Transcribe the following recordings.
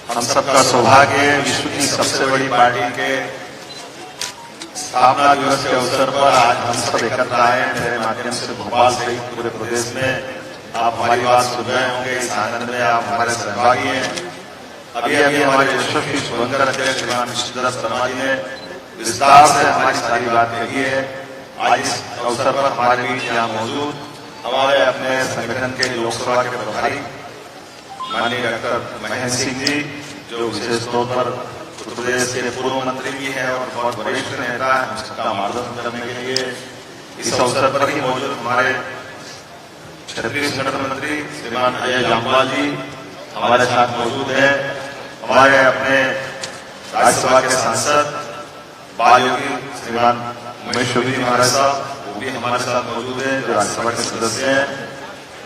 हम सबका सौभाग्य विश्व की सबसे बड़ी पार्टी के स्थापना दिवस के अवसर पर आज हम सब एकत्र आए हैं। मेरे माध्यम से भोपाल सहित पूरे प्रदेश में आप हमारी बात सुन रहे होंगे। इस आनंद में आप हमारे सहभागी हैं। अभी हमारे यशस्वी सुरंगर अध्यक्ष श्रीमान विष्णुदत्त शर्मा जी ने विस्तार से हमारी सारी बात कही है। आज इस अवसर पर हमारे बीच यहाँ मौजूद हमारे अपने संगठन के लोकसभा के प्रभारी माननीय डॉक्टर महेंद्र सिंह जी, जो विशेष तौर पर उत्तर प्रदेश के पूर्व मंत्री भी हैं और बहुत वरिष्ठ नेता है, हम सबका मार्गदर्शन करने के लिए इस अवसर पर ही मौजूद हमारे क्षेत्रीय संगठन मंत्री श्रीमान अजय जामवाल जी हमारे साथ मौजूद हैं। हमारे अपने राज्यसभा के सांसद बाल योगी श्रीमान उमेश योगी महाराज साहब, वो भी हमारे साथ मौजूद है, जो राज्यसभा के सदस्य हैं।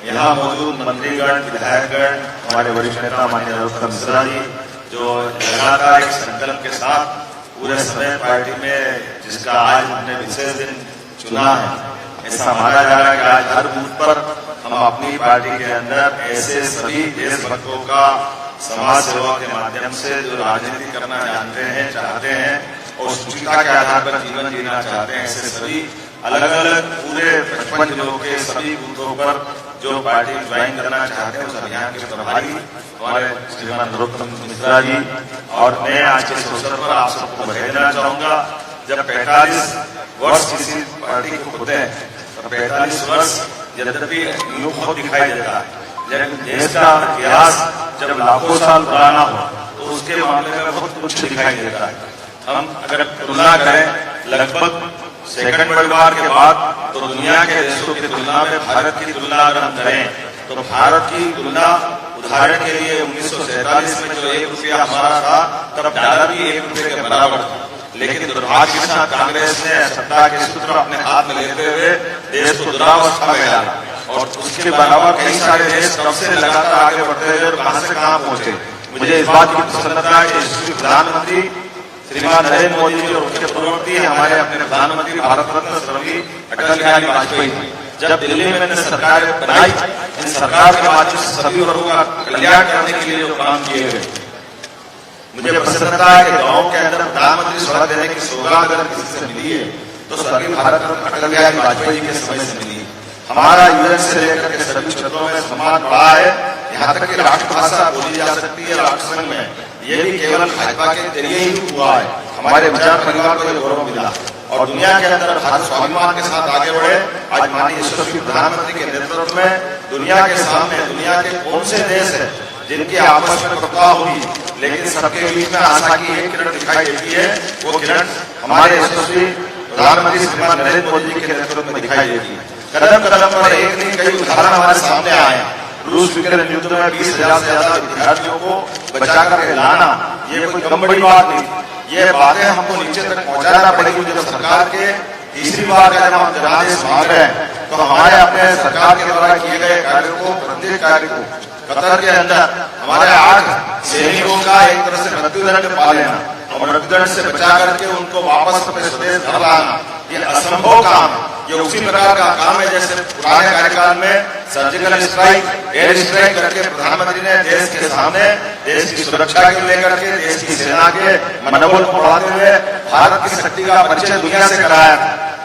यहाँ मौजूद मंत्रीगण, विधायकगण, हमारे वरिष्ठ नेता माननीय नरोत्तम मिश्रा जी, जो लगातार एक संकल्प के साथ पूरे समय पार्टी में जिसका आज हमने विशेष दिन चुना है, ऐसा माना जा रहा है कि आज हर बूथ पर हम अपनी पार्टी के अंदर ऐसे सभी देशभक्तों का समाज सेवा के माध्यम से जो राजनीति करना जानते हैं, चाहते हैं और सुचिता के आधार पर जीवन जीना चाहते हैं, ऐसे सभी अलग अलग पूरे 55 जिलों के सभी बूथों पर जो पार्टी ज्वाइन करना चाहते हैं उस अभियान के प्रभारी हमारे श्रीमान नरोत्तम मिश्रा जी। और मैं आज के अवसर पर आप सबको बधाई देना चाहूंगा। जब 45 वर्ष किसी पार्टी को होते हैं तो 45 वर्ष यद्यपि यूं बहुत दिखाई देता है, लेकिन देश का इतिहास जब लाखों साल पुराना हो तो उसके मामले में बहुत कुछ दिखाई देता है। हम अगर तुलना करें लगभग सेकंड वर्ल्ड वॉर के बाद तो दुनिया के देशों की तुलना में भारत की तुलना अगर हम करें तो भारत की तुलना उदाहरण के लिए 1947 में जो 1 रुपया हमारा था तब डॉलर भी 1 रुपये के बराबर था। लेकिन दुर्भाग्य के साथ कांग्रेस ने सत्ता के सूत्र अपने हाथ में लेते हुए देश को दुरावस्था में डाला और उसके बराबर कई सारे देश कब से लगातार आगे बढ़ते हुए और कहां से कहां पहुंचे। मुझे इस बात की प्रसन्नता है कि प्रधानमंत्री श्रीमान नरेंद्र मोदी जी और उनके पूर्ववर्ती हमारे अपने प्रधानमंत्री भारत रत्न स्वर्गीय अटल बिहारी वाजपेयी जब दिल्ली में सरकार बनाई, इन सरकार के माध्यम से सभी वर्गों का कल्याण करने के लिए जो काम किए गए, मुझे प्रसन्नता है कि गांव के अंदर प्रधानमंत्री सड़क देने की सौगात अगर किसी से मिली है तो स्वर्गीय भारत रत्न अटल बिहारी वाजपेयी के समय से मिली है। हमारा यूएन से लेकर के सभी क्षेत्रों में सम्मान बढ़ा है। यहाँ तक कि राष्ट्रभाषा बोली जा सकती है राष्ट्रसंघ में, ये भी केवल भाजपा के जरिए ही हुआ है। हमारे विचार परिवार को गौरव मिला और दुनिया के अंदर भारत स्वाभिमान के साथ आगे बढ़े। आज माननीय यशस्वी प्रधानमंत्री के नेतृत्व में दुनिया के सामने दुनिया के कौन से देश है जिनकी आपस में प्रतिभा होगी लेकिन सबके बीच में आशा की एक किरण दिखाई देती है, वो किरण हमारे यशस्वी प्रधानमंत्री श्रीमान नरेंद्र मोदी के नेतृत्व में दिखाई देती है। कदम कदम पर एक नहीं कई उदाहरण हमारे सामने आए हैं। रूस यूक्रेन युद्ध में 20,000 से ज्यादा विद्यार्थियों को बचा करके लाना, ये कोई कम बड़ी बात नहीं। ये बातें हमको नीचे तक पहुंचाना पड़ेगी। जब सरकार के तीसरी बार का जब हम जनादेश मांग रहे हैं तो हमारे अपने सरकार के द्वारा किए गए कार्यों को, प्रत्येक कार्य को कतर के अंदर हमारे 8 सैनिकों का एक तरह से मृत्युदंड पा लेना और मृत्युदंड से बचा करके उनको वापस अपने स्वदेश घर लाना, ये असंभव काम। ये उसी प्रकार का काम है जैसे पुराने कार्यकाल में सर्जिकल स्ट्राइक, एयर स्ट्राइक करके प्रधानमंत्री ने देश के सामने देश की सुरक्षा को लेकर के देश की सेना के मनोबल को बढ़ाते हुए भारत की शक्ति का परिचय दुनिया से कराया।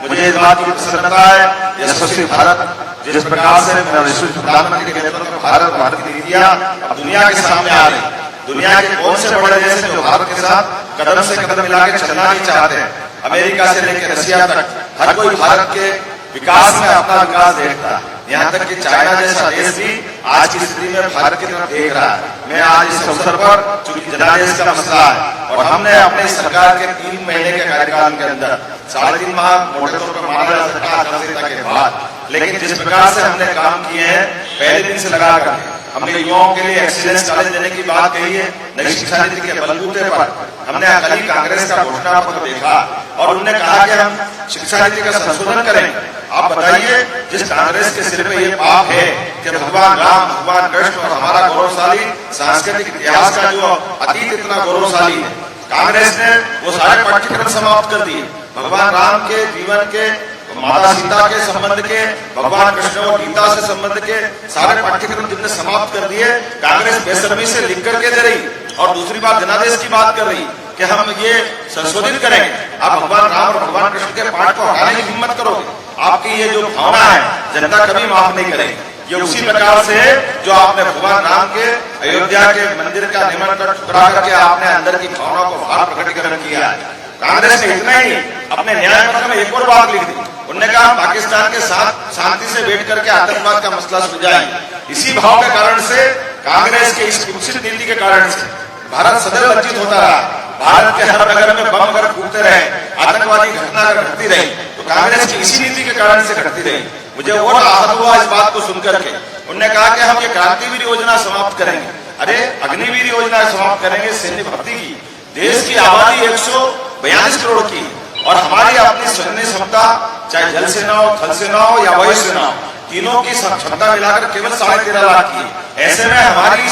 मुझे इस बात की प्रसन्नता है यशस्वी भारत जिस प्रकार से यशस्वी प्रधानमंत्री के नेतृत्व में भारत की नीतियां अब दुनिया के सामने आ रही। दुनिया के कौन से बड़े देश जो भारत के साथ कदम से कदम मिला के चलना नहीं चाहते हैं। अमेरिका से लेकर रशिया तक हर कोई भारत के विकास में अपना विकास देखता है। यहाँ तक कि चाइना जैसा देश भी आज की स्थिति में भारत की तरफ देख रहा है। मैं आज इस अवसर पर चूंकि जनादेश का मसला है और हमने अपने सरकार के 3 महीने के कार्यकाल के अंदर 3.5 माह मोटे तौर पर माना जा सकता है के बाद, लेकिन जिस प्रकार से हमने काम किए हैं पहले दिन से लगाकर हमने युवाओं के लिए एक्सीलेंस कॉलेज देने की बात कही है। नई शिक्षा नीति के बलबूते पर हमने कल ही कांग्रेस का घोषणा पत्र देखा और उन्होंने कहा कि हम शिक्षा नीति का संशोधन करेंगे। आप बताइए जिस कांग्रेस के सिर पे ये पाप है कि भगवान राम, भगवान कृष्ण और हमारा गौरवशाली सांस्कृतिक इतिहास का जो अतीत इतना गौरवशाली है, कांग्रेस ने वो सारे पाठ्यक्रम समाप्त कर दिए। भगवान राम के जीवन के, माता सीता के संबंध के, भगवान कृष्ण और गीता से संबंध के सारे पाठ्यक्रम जिनने समाप्त कर दिए, कांग्रेस बेशर्मी से लिख करके दे रही और दूसरी बात जनादेश की बात कर रही कि हम ये संशोधित करेंगे। आप भगवान राम और भगवान कृष्ण के पाठ को हटाने की हिम्मत करोगे, आपकी ये जो भावना है जनता कभी माफ नहीं करेगी। ये उसी प्रकार से जो आपने भगवान राम के अयोध्या के मंदिर का निर्माण कर टुकड़ा करके आपने अंदर की भावना को बाहर प्रकटीकरण किया है। कांग्रेस ने इतना ही अपने न्याय पत्र में एक और बात लिख दी, उन्होंने कहा पाकिस्तान के साथ शांति से बैठ करके आतंकवाद का मसला सुलझाएंगे। इसी भाव के कारण से कांग्रेस के इस कुत्सित नीति के कारण से भारत सदैव वंचित होता रहा। भारत के हर नगर में बम अगर फूटते रहे, आतंकवादी घटना अगर घटती रही, तो कांग्रेस की इसी नीति के कारण से घटती रही। मुझे और आहत हुआ इस बात को सुनकर के, उन्होंने कहा कि हम ये क्रांतिवीर योजना समाप्त करेंगे। अरे अग्निवीर योजना समाप्त करेंगे सैन्य भर्ती की। देश की आबादी 142 करोड़ की और हमारी अपनी सैन्य क्षमता चाहे जल सेना हो, थल सेना हो या वायु सेना हो, तीनों की क्षमता मिलाकर केवल 13.5 लाख की। ऐसे में हमारी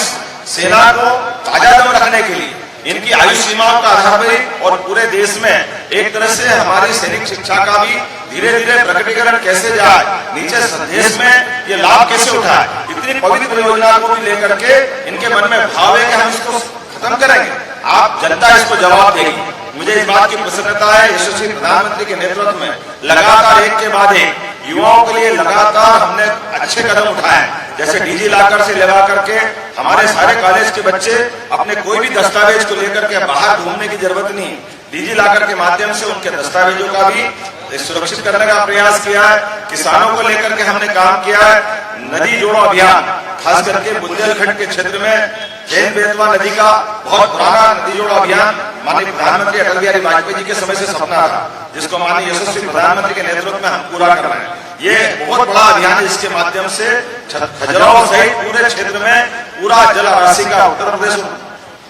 सेना को ताजा दम रखने के लिए इनकी आयु सीमाओं का आधार पर और पूरे देश में एक तरह से हमारी सैनिक शिक्षा का भी धीरे धीरे प्रकटीकरण कैसे जाए, नीचे देश में ये लाभ कैसे उठाए, इतनी पवित्र योजना को भी लेकर के इनके मन में भाव है कि हम इसको खत्म करेंगे। आप जनता इसको जवाब देगी। मुझे इस बात की प्रसन्नता है, यशस्वी प्रधानमंत्री के नेतृत्व में लगातार एक के बाद एक युवाओं के लिए लगातार हमने अच्छे कदम उठाए। जैसे डीजी लॉकर से लगा करके हमारे सारे कॉलेज के बच्चे अपने कोई भी दस्तावेज को लेकर के बाहर घूमने की जरूरत नहीं, डीजी लॉकर के माध्यम से उनके दस्तावेजों का भी सुरक्षित करने का प्रयास किया है। किसानों को लेकर के हमने काम किया है। नदी जोड़ो अभियान, खास करके बुंदेलखंड के क्षेत्र में जैन बेतवा नदी का बहुत पुराना नदी जोड़ो अभियान माननीय प्रधानमंत्री अटल बिहारी वाजपेयी जी के समय से सपना था, जिसको माननीय यशस्वी प्रधानमंत्री के नेतृत्व में हम पूरा कर रहे हैं। ये बहुत बड़ा अभियान है, जिसके माध्यम से खजुराहो सहित पूरे क्षेत्र में पूरा जल राशि का उत्तर प्रदेश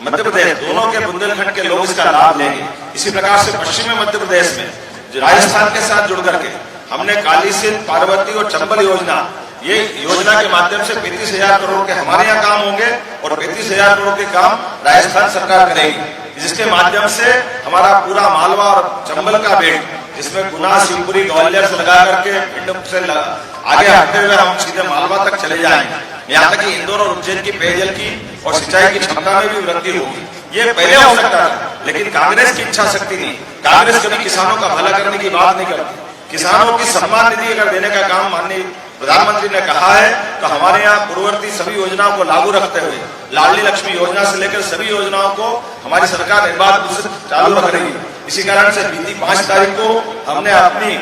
मध्य प्रदेश दोनों के बुंदेलखंड के लोग इसका लाभ लेंगे। इसी प्रकार से पश्चिमी मध्य प्रदेश में राजस्थान के साथ जुड़ करके हमने काली सिंध, पार्वती और चंबल योजना, ये योजना के माध्यम से 35,000 करोड़ के हमारे यहाँ काम होंगे और 35,000 करोड़ के काम राजस्थान सरकार करेगी, जिसके माध्यम से हमारा पूरा मालवा और चंबल का बेल्ट, जिसमें गुना, शिवपुरी, ग्वालियर से लगा करके पिंड से आगे हटते हुए हम सीधे मालवा तक चले जाएंगे। यहाँ तक कि इंदौर और उज्जैन की पेयजल की और सिंचाई की क्षमता में भी वृद्धि होगी। ये पहले हो सकता था, लेकिन कांग्रेस की इच्छा शक्ति नहीं। कांग्रेस कभी किसानों का भला करने की बात नहीं करती। किसानों की सम्मान निधि अगर देने का काम माननीय प्रधानमंत्री ने कहा है, तो हमारे यहाँ पूर्ववर्ती सभी योजनाओं को लागू रखते हुए लाडली लक्ष्मी योजना से लेकर सभी योजनाओं को हमारी सरकार निर्बाध रूप से चालू रख रही है। इसी कारण से बीती 5 तारीख को हमने अपनी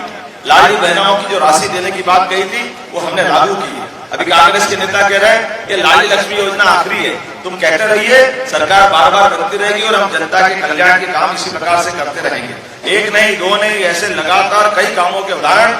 लाडली बहनों की जो राशि देने की बात कही थी, वो हमने लागू की है। अभी कांग्रेस के नेता कह रहे हैं कि लाडली लक्ष्मी योजना आखिरी है। तुम कहते रहिए, सरकार बार बार बनती रहेगी और हम जनता के कल्याण के काम इसी प्रकार से करते रहेंगे। एक नहीं, दो नहीं, ऐसे लगातार कई कामों के उदाहरण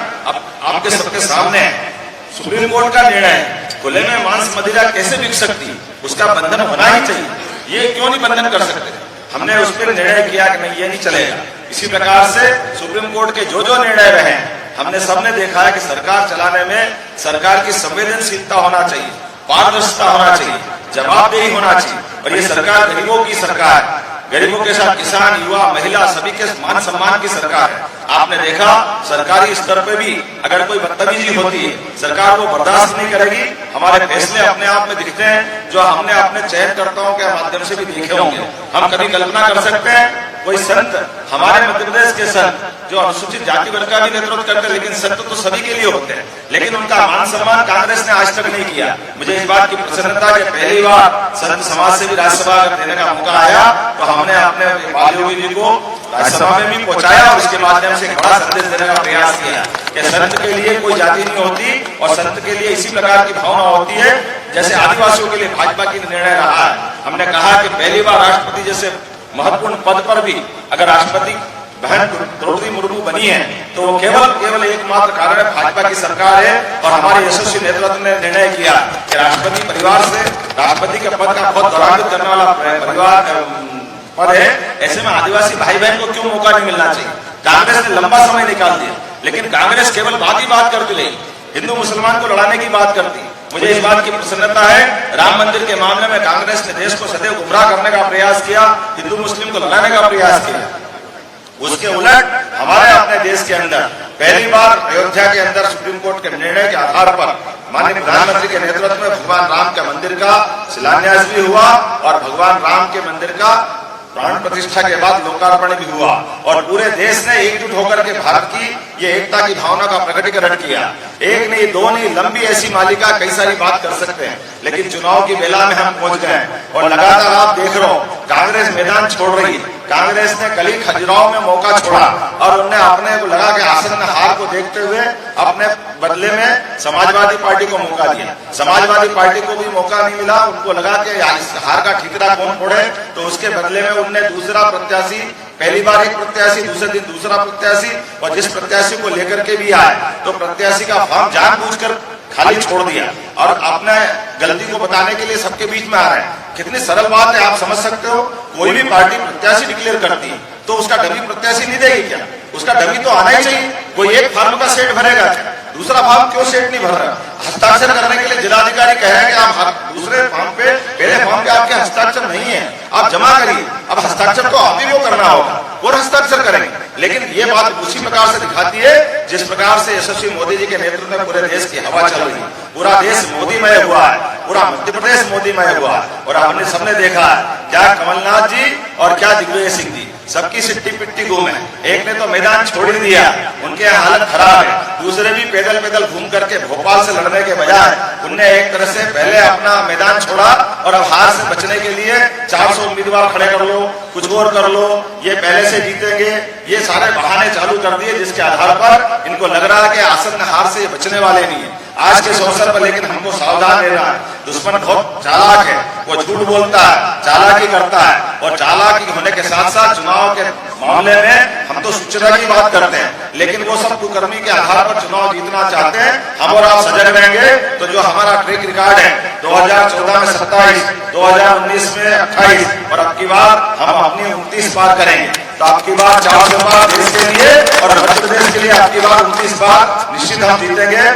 आपके सबके सामने है। सुप्रीम कोर्ट का निर्णय है, खुले में मांस मदिरा कैसे बिक सकती, उसका बंधन होना ही चाहिए। ये क्यों नहीं बंधन कर सकते? हमने उस पर निर्णय किया कि नहीं, ये नहीं चलेगा। इसी प्रकार से सुप्रीम कोर्ट के जो जो निर्णय रहे, हमने सबने देखा है कि सरकार चलाने में सरकार की संवेदनशीलता होना चाहिए, पारदर्शिता होना चाहिए, जवाबदेही होना चाहिए। और ये सरकार गरीबों की सरकार है, गरीबों के साथ किसान, युवा, महिला सभी के मान सम्मान की सरकार है। आपने देखा सरकारी स्तर पे भी अगर कोई बदतमीजी होती है, सरकार वो बर्दाश्त नहीं करेगी। हमारे फैसले अपने आप में दिखते हैं, जो हमने अपने चयनकर्ताओं के माध्यम से भी देखे होंगे। हम कभी कल्पना कर सकते हैं कोई संत, हमारे मध्य प्रदेश के संत जो अनुसूचित जाति वर्ग का भी नेतृत्व करते हैं, लेकिन संत तो सभी के लिए होते हैं, लेकिन उनका मान सम्मान कांग्रेस ने आज तक नहीं किया। मुझे इस बात की प्रसन्नता है कि पहली बार संत समाज से भी राज्यसभा देने का मौका आया, तो हमने अपने बालयोगी जी को राज्यसभा में भी पहुंचाया और इसके माध्यम से बड़ा संदेश देने का प्रयास किया कि संत के लिए कोई जाति नहीं होती और संत के लिए इसी प्रकार की भावना होती है जैसे आदिवासियों के लिए भाजपा की निर्णय रहा है। हमने कहा कि पहली बार राष्ट्रपति जैसे महत्वपूर्ण पद पर भी अगर राष्ट्रपति बहन द्रौपदी मुर्मू बनी है, तो वो केवल एकमात्र कारण है भाजपा की सरकार है। और हमारे यशस्वी नेतृत्व ने निर्णय किया कि राष्ट्रपति परिवार से राष्ट्रपति के पद का बहुत गौरवान्वित करने वाला परिवार पद है, ऐसे में आदिवासी भाई बहन को क्यों मौका नहीं मिलना चाहिए? कांग्रेस ने लंबा समय निकाल दिया, लेकिन कांग्रेस केवल बात ही बात करती रही, हिंदू मुसलमान को लड़ाने की बात करती। मुझे इस बात की प्रसन्नता है, राम मंदिर के मामले में कांग्रेस ने देश को सदैव गुमराह करने का प्रयास किया, हिंदू मुस्लिम को लड़ाने का प्रयास किया। उसके उलट हमारे अपने देश के अंदर पहली बार अयोध्या के अंदर सुप्रीम कोर्ट के निर्णय के आधार पर माननीय प्रधानमंत्री के नेतृत्व में भगवान राम के मंदिर का शिलान्यास भी हुआ और भगवान राम के मंदिर का प्राण प्रतिष्ठा के बाद लोकार्पण भी हुआ और पूरे देश ने एकजुट होकर के भारत की ये एकता की भावना का प्रकटीकरण किया। एक नहीं, दो नहीं, लंबी ऐसी मालिका कई सारी बात कर सकते हैं, लेकिन चुनाव की बेला में हम पहुंच गए और लगातार आप देख रहे हो कांग्रेस मैदान छोड़ रही है। कांग्रेस ने कल ही खजुराहो में मौका छोड़ा और उन्हें अपने को लगा कि आसन्न हार को देखते हुए अपने बदले में समाजवादी पार्टी को मौका दिया। समाजवादी पार्टी को भी मौका नहीं मिला, उनको लगा कि हार का ठीकरा कौन फोड़े, तो उसके बदले में उनने दूसरा प्रत्याशी, पहली बार एक प्रत्याशी, दूसरे दिन दूसरा प्रत्याशी, और जिस प्रत्याशी को लेकर के भी आए तो प्रत्याशी का फॉर्म जानबूझकर खाली छोड़ दिया और अपने गलती को बताने के लिए सबके बीच में आ रहे हैं। कितनी सरल बात है, आप समझ सकते हो। कोई भी पार्टी प्रत्याशी डिक्लेयर करती है तो उसका डमी प्रत्याशी नहीं देगी क्या? उसका डमी तो आना ही चाहिए। कोई एक फॉर्म का सेट भरेगा, दूसरा फॉर्म क्यों सेट नहीं भर रहा? हस्ताक्षर करने के लिए जिलाधिकारी कह रहे हैं कि आप दूसरे फॉर्म पे, पहले फॉर्म पे आपके हस्ताक्षर नहीं है, आप जमा करिए। अब हस्ताक्षर तो आप ही को करना होगा और हस्ताक्षर करेंगे। लेकिन ये बात उसी प्रकार से दिखाती है जिस प्रकार से यशस्वी मोदी जी के नेतृत्व में पूरे देश की हवा चल रही है। पूरा देश मोदीमय हुआ है, पूरा मध्य प्रदेश मोदीमय हुआ है और हमने सबने देखा है क्या कमलनाथ जी और क्या दिग्विजय सिंह जी, सबकी सिट्टी पिट्टी गुम है। एक ने तो मैदान छोड़ ही दिया, उनके हालत खराब है। दूसरे भी पैदल पैदल घूम करके भोपाल से लड़ने के बजाय उनने एक तरह से पहले अपना मैदान छोड़ा और अब हार से बचने के लिए 400 उम्मीदवार खड़े कर लो, कुछ और कर लो, ये पहले से जीतेंगे, ये सारे बहाने चालू कर दिए जिसके आधार पर इनको लग रहा है कि आसन्न हार से बचने वाले नहीं है। आज के अवसर पर लेकिन हमको सावधान रहना है। दुश्मन बहुत चालाक है, वो झूठ बोलता है, चालाकी करता है और चालाकी होने के साथ साथ चुनाव के मामले में हम तो सूचना की बात करते हैं, लेकिन वो सब कुकर्मी के आधार पर चुनाव जीतना चाहते हैं। हम और आप सजग रहेंगे तो जो हमारा ट्रैक रिकॉर्ड है 2014 में 27, 2019 में 28 और अब की बार हम अपनी 29 बार करेंगे। तो आपकी बार 400 बार देश के लिए और मध्य प्रदेश के लिए आपकी बार 29 बार निश्चित हम जीतेंगे।